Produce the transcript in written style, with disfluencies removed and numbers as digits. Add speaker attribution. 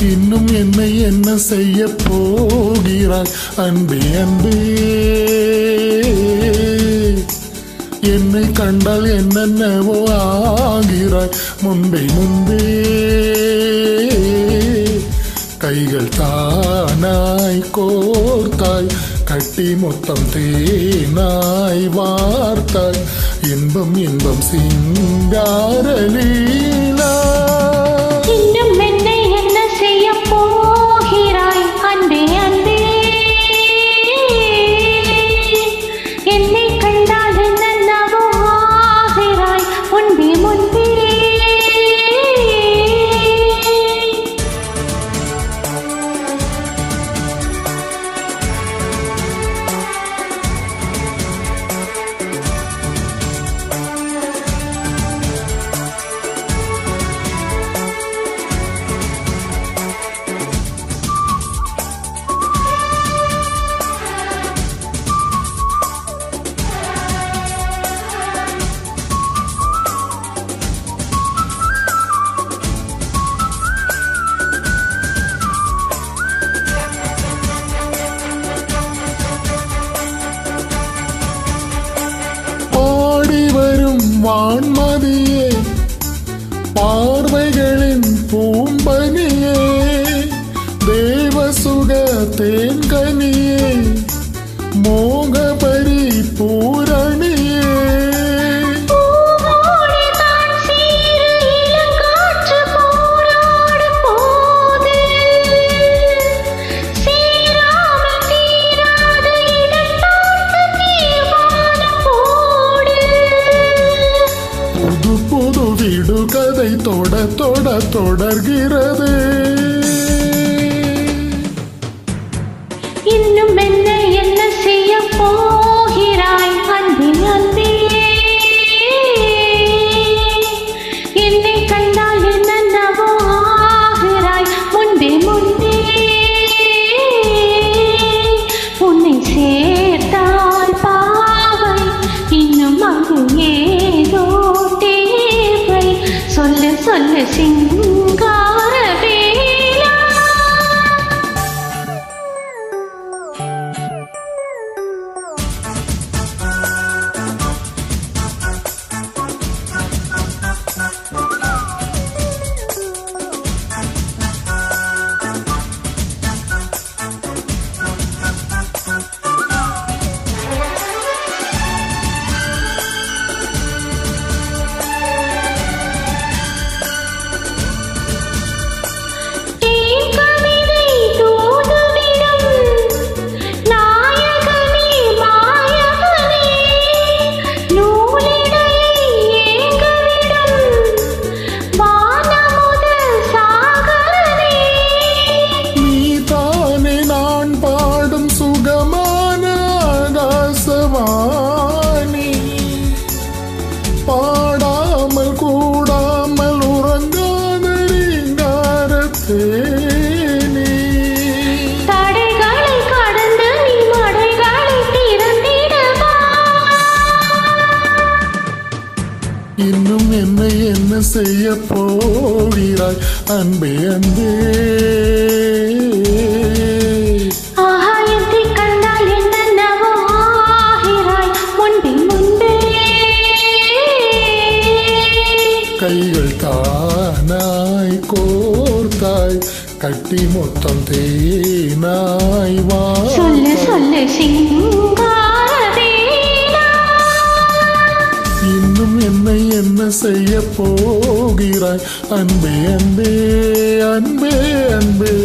Speaker 1: இன்னும் என்னை என்ன செய்ய போகிறாய் அன்பே அன்பே என்னை கண்டால் என்னென்னவோ ஆகிறாய் முன்பே முன்பே கைகள் தானாய் கோர்த்தாய் கட்டி மொத்தம் தேனாய் வார்த்தாய் இன்பம் இன்பம் சிங்கார லீலா
Speaker 2: இன்னும் என்னை என்ன செய்ய போகிறாய் அன்பே அன்பே என்னை கண்டால் என்னென்னவோ ஆகிறாய் முன்பே முன்பே
Speaker 1: வான்மதியே பார்வைகளின் பூம்பனியே தேவசுக தேன்கனியே மோகபரி பூரணியே கதை தொட தொட தொடர்கிறது
Speaker 2: இன்னும் என்ன செய்ய போகிறாய் அன்பே அன்பே என்னை கண்டால் என்னென்னவோ ஆகிறாய் முன்பே முன்பே உன்னை சேர்த்தால் பாவை இன்னும் அங்கு ஏதோ சொல்லு சொல்லு சிங்கார வேலா
Speaker 1: பாடாமல் கூடாமல் உறங்காத நீங்காரத்தேனே
Speaker 2: தடைகளை கடந்து நீ மடைகளை திறந்திடவா
Speaker 1: இன்னும் என்னை என்ன செய்ய போகிறாய் அன்பே அன்பே கைகள் தானாய் கோர்த்தாய் கட்டி மொத்தம் தேனாய்
Speaker 2: சொல்லு சொல்லு சிங்கார வேலா
Speaker 1: இன்னும் என்னை என்ன செய்ய போகிறாய் அன்பே அன்பே அன்பே அன்பே